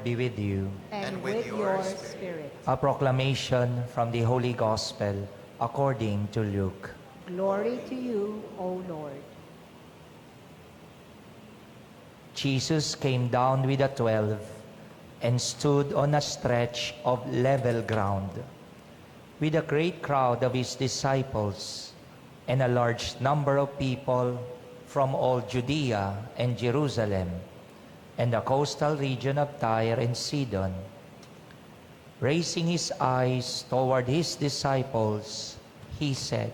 be with you. and with your spirit. A proclamation from the Holy Gospel according to Luke. Glory to you, O Lord. Jesus came down with the 12 and stood on a stretch of level ground with a great crowd of his disciples and a large number of people from all Judea and Jerusalem and the coastal region of Tyre and Sidon. Raising his eyes toward his disciples, he said,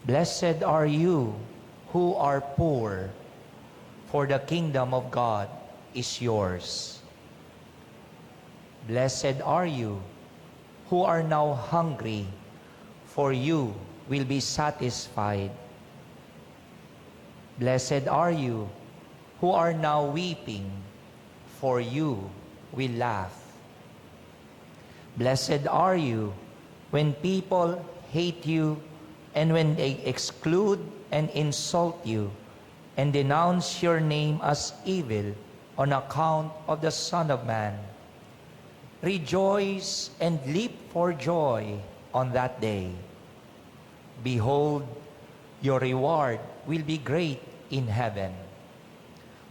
"Blessed are you who are poor, for the kingdom of God is yours. Blessed are you who are now hungry, for you will be satisfied. Blessed are you who are now weeping, for you will laugh. Blessed are you when people hate you and when they exclude and insult you and denounce your name as evil on account of the Son of Man. Rejoice and leap for joy on that day. Behold, your reward will be great in heaven.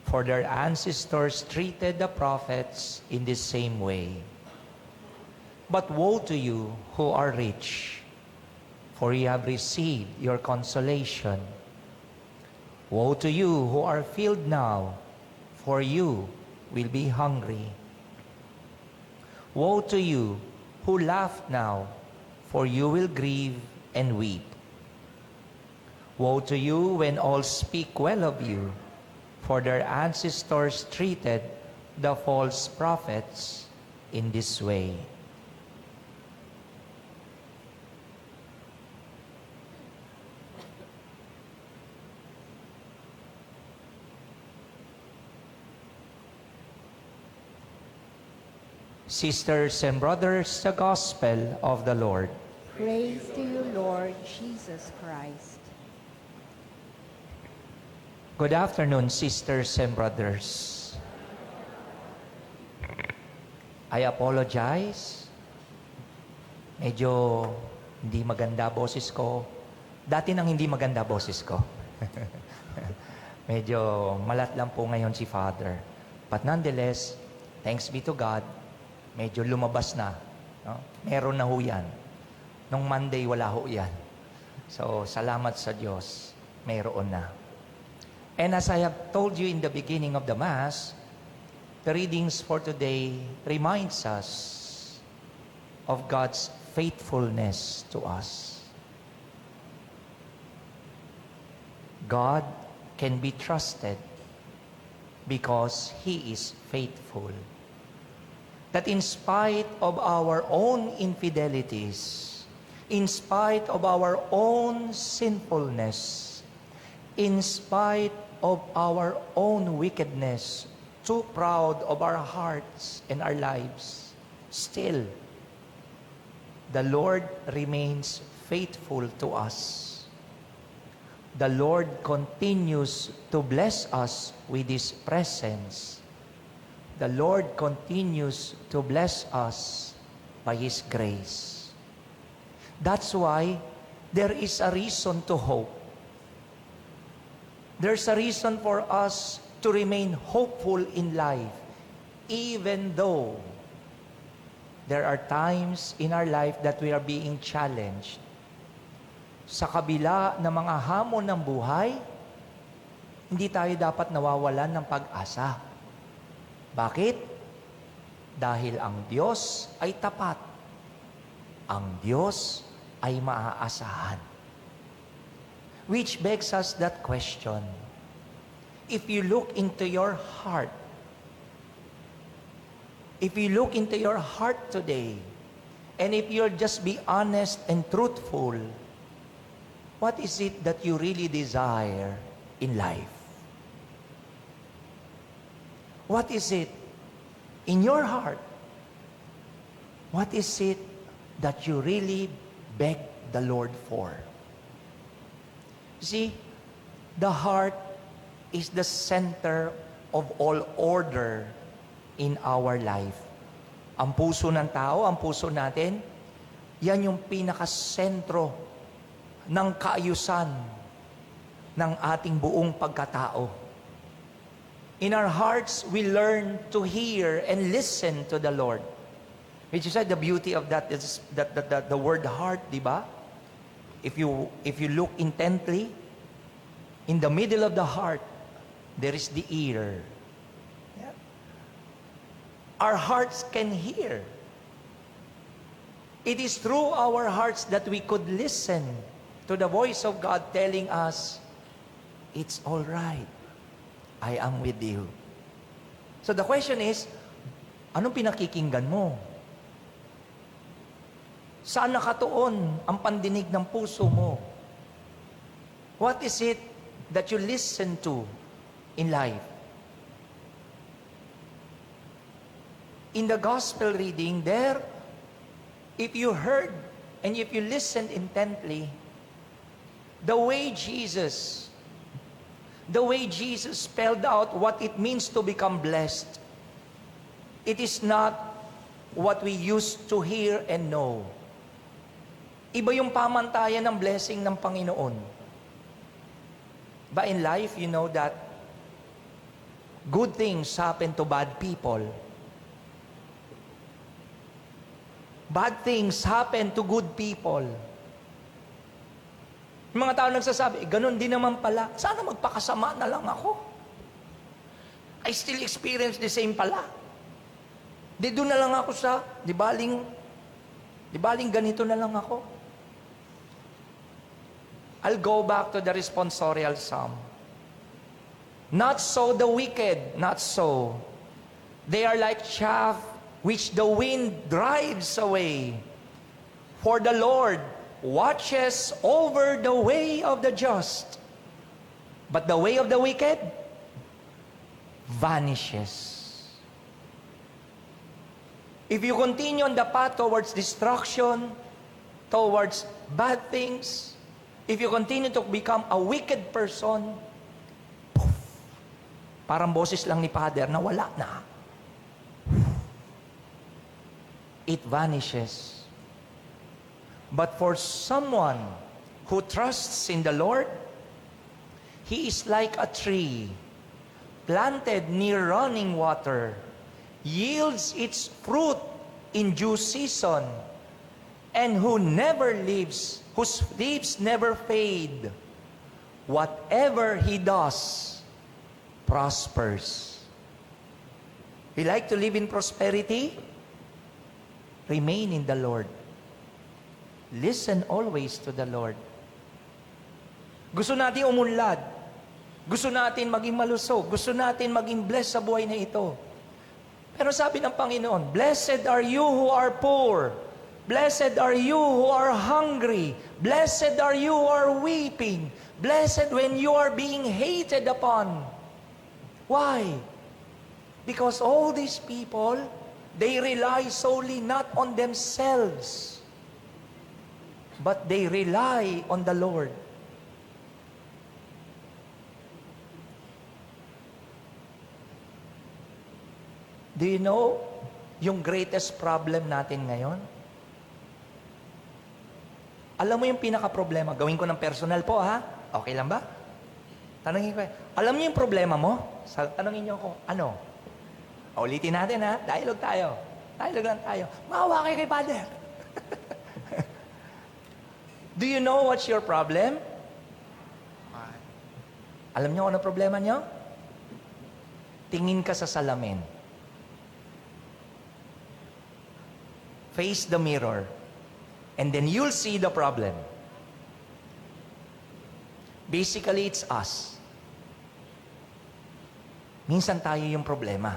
For their ancestors treated the prophets in the same way. But woe to you who are rich, for you have received your consolation. Woe to you who are filled now, for you will be hungry. Woe to you who laugh now, for you will grieve and weep. Woe to you when all speak well of you, for their ancestors treated the false prophets in this way." Sisters and brothers, the Gospel of the Lord. Praise to you, Lord Jesus Christ. Good afternoon, sisters and brothers. I apologize. Medyo hindi maganda boses ko. Dati nang hindi maganda boses ko. Medyo malat lang po ngayon si Father. But nonetheless, thanks be to God, medyo lumabas na. No? Meron na ho yan. Nung Monday, wala ho yan. So, salamat sa Diyos, mayroon na. And as I have told you in the beginning of the Mass, the readings for today reminds us of God's faithfulness to us. God can be trusted because He is faithful. That in spite of our own infidelities, in spite of our own sinfulness, in spite of our own wickedness, too proud of our hearts and our lives, still, the Lord remains faithful to us. The Lord continues to bless us with His presence. The Lord continues to bless us by His grace. That's why there is a reason to hope. There's a reason for us to remain hopeful in life, even though there are times in our life that we are being challenged. Sa kabila ng mga hamon ng buhay, hindi tayo dapat nawawalan ng pag-asa. Bakit? Dahil ang Diyos ay tapat. Ang Diyos ay maaasahan. Which begs us that question. If you look into your heart, if you look into your heart today, and if you'll just be honest and truthful, what is it that you really desire in life? What is it in your heart? What is it that you really beg the Lord for? See, the heart is the center of all order in our life. Ang puso ng tao, ang puso natin, yan yung pinakasentro ng kaayusan ng ating buong pagkatao. In our hearts, we learn to hear and listen to the Lord. Which is the beauty of that is that the word heart, di ba? If you look intently, in the middle of the heart, there is the ear. Yeah. Our hearts can hear. It is through our hearts that we could listen to the voice of God telling us, it's all right. I am with you. So the question is, anong pinakikinggan mo? Saan nakatuon ang pandinig ng puso mo? What is it that you listen to in life? In the gospel reading there, if you heard and if you listened intently, the way Jesus spelled out what it means to become blessed, it is not what we used to hear and know. Iba yung pamantayan ng blessing ng Panginoon. But in life, you know that good things happen to bad people. Bad things happen to good people. Yung mga tao nagsasabi, ganun din naman pala. Sana magpakasama na lang ako. I still experience the same pala. Di doon na lang ako sa, di baling ganito na lang ako. I'll go back to the responsorial psalm. Not so the wicked, not so. They are like chaff which the wind drives away. For the Lord watches over the way of the just, but the way of the wicked vanishes. If you continue on the path towards destruction, towards bad things, if you continue to become a wicked person, poof, parang boses lang ni Father na wala na. It vanishes. But for someone who trusts in the Lord, he is like a tree planted near running water, yields its fruit in due season, and whose leaves never fade. Whatever he does prospers. You like to live in prosperity? Remain in the Lord. Listen always to the Lord. Gusto natin umunlad. Gusto natin maging malusog. Gusto natin maging blessed sa buhay na ito. Pero sabi ng Panginoon, blessed are you who are poor. Blessed are you who are hungry. Blessed are you who are weeping. Blessed when you are being hated upon. Why? Because all these people, they rely solely not on themselves, but they rely on the Lord. Do you know yung greatest problem natin ngayon? Alam mo yung pinaka-problema? Gawin ko ng personal po, ha? Okay lang ba? Tanungin ko. Alam niyo yung problema mo? Tanungin niyo ako, ano? Ulitin natin, ha? Dialogue tayo. Dialogue lang tayo. Maawa kayo kay Father. Do you know what's your problem? Alam niyo ano problema niyo? Tingin ka sa salamin. Face the mirror. And then you'll see the problem. Basically, it's us. Minsan tayo yung problema.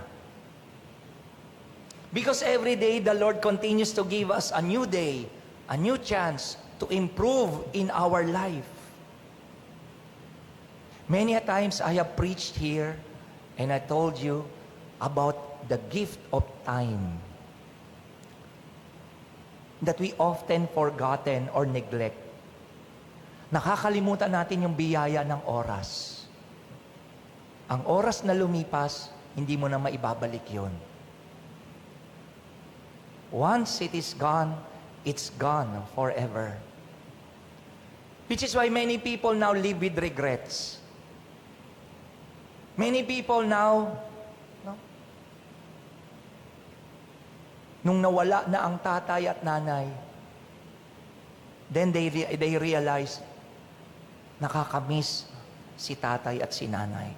Because every day, the Lord continues to give us a new day, a new chance to improve in our life. Many a times I have preached here and I told you about the gift of time that we often forgotten or neglect. Nakakalimutan natin yung biyaya ng oras. Ang oras na lumipas, hindi mo na maibabalik yun. Once it is gone, it's gone forever. Which is why many people now live with regrets. Many people now, no? Nung nawala na ang tatay at nanay, then they realize, nakakamiss si tatay at si nanay.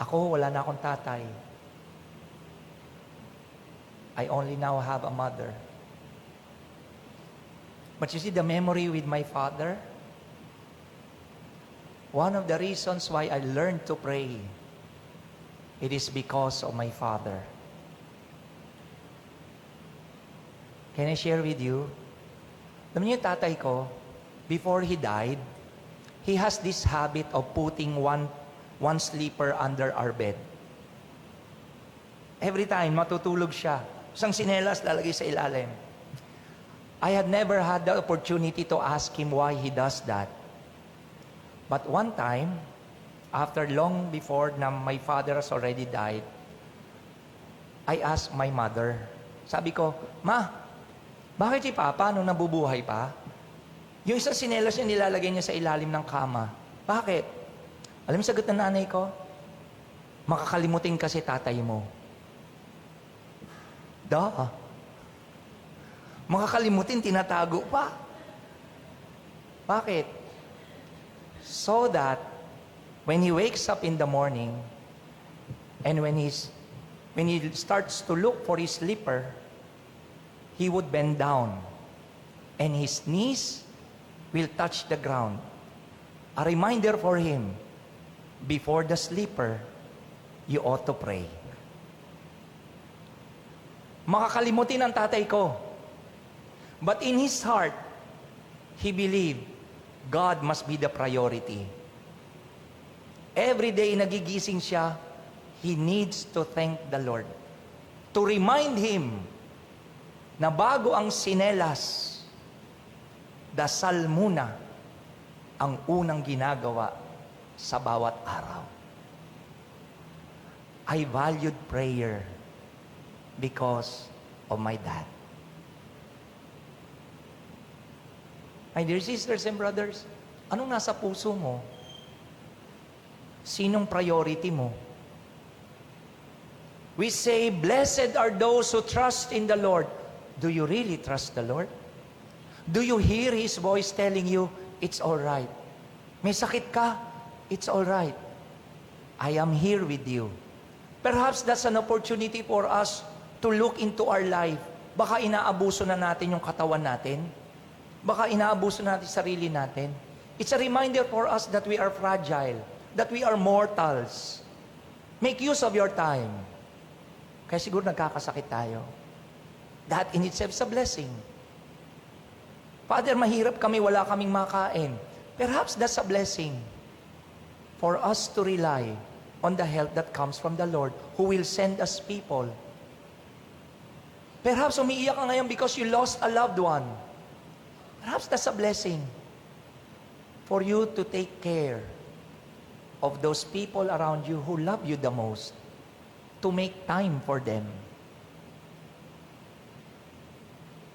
Ako, wala na akong tatay. I only now have a mother. But you see, the memory with my father, one of the reasons why I learned to pray, it is because of my father. Can I share with you? Alam niyo, tatay ko, before he died, he has this habit of putting one sleeper under our bed. Every time, matutulog siya. Isang sinelas lalagay sa ilalim. I had never had the opportunity to ask him why he does that. But one time, after long before na my father has already died, I asked my mother, sabi ko, Ma, bakit si Papa nung nabubuhay pa, yung isang sinelas niya nilalagay niya sa ilalim ng kama? Bakit? Alam mo sagot ng nanay ko? Makakalimutin kasi tatay mo. Makakalimutin, tinatago pa. Bakit? So that when he wakes up in the morning and when he starts to look for his slipper, he would bend down and his knees will touch the ground. A reminder for him, before the slipper, you ought to pray. Makakalimutin ang tatay ko. But in his heart, he believed God must be the priority. Every day nagigising siya, he needs to thank the Lord. To remind him na bago ang sinelas, dasal muna ang unang ginagawa sa bawat araw. I valued prayer because of my dad. My dear sisters and brothers, anong nasa puso mo? Sinong priority mo? We say, blessed are those who trust in the Lord. Do you really trust the Lord? Do you hear His voice telling you, it's all right? May sakit ka? It's all right. I am here with you. Perhaps that's an opportunity for us to look into our life. Baka inaabuso na natin yung katawan natin. Baka inaabuso natin sarili natin. It's a reminder for us that we are fragile, that we are mortals. Make use of your time. Kaya siguro nagkakasakit tayo. That in itself is a blessing. Father, mahirap kami, wala kaming makain. Perhaps that's a blessing for us to rely on the help that comes from the Lord, who will send us people. Perhaps umiiyak ka ngayon because you lost a loved one. Perhaps that's a blessing for you to take care of those people around you who love you the most, to make time for them.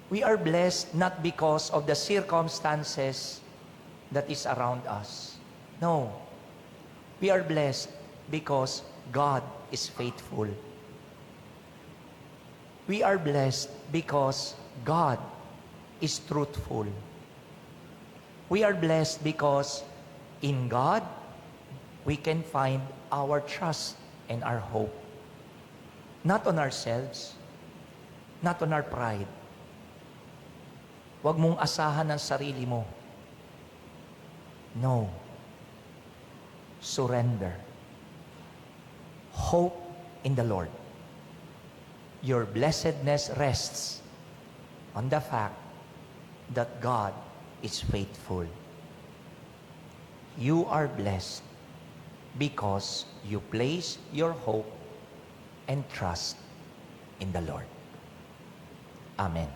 We are blessed not because of the circumstances that is around us. No. We are blessed because God is faithful. We are blessed because God is truthful. We are blessed because in God, we can find our trust and our hope. Not on ourselves, not on our pride. Huwag mong asahan ang sarili mo. No. Surrender. Hope in the Lord. Your blessedness rests on the fact that God is faithful. You are blessed because you place your hope and trust in the Lord. Amen.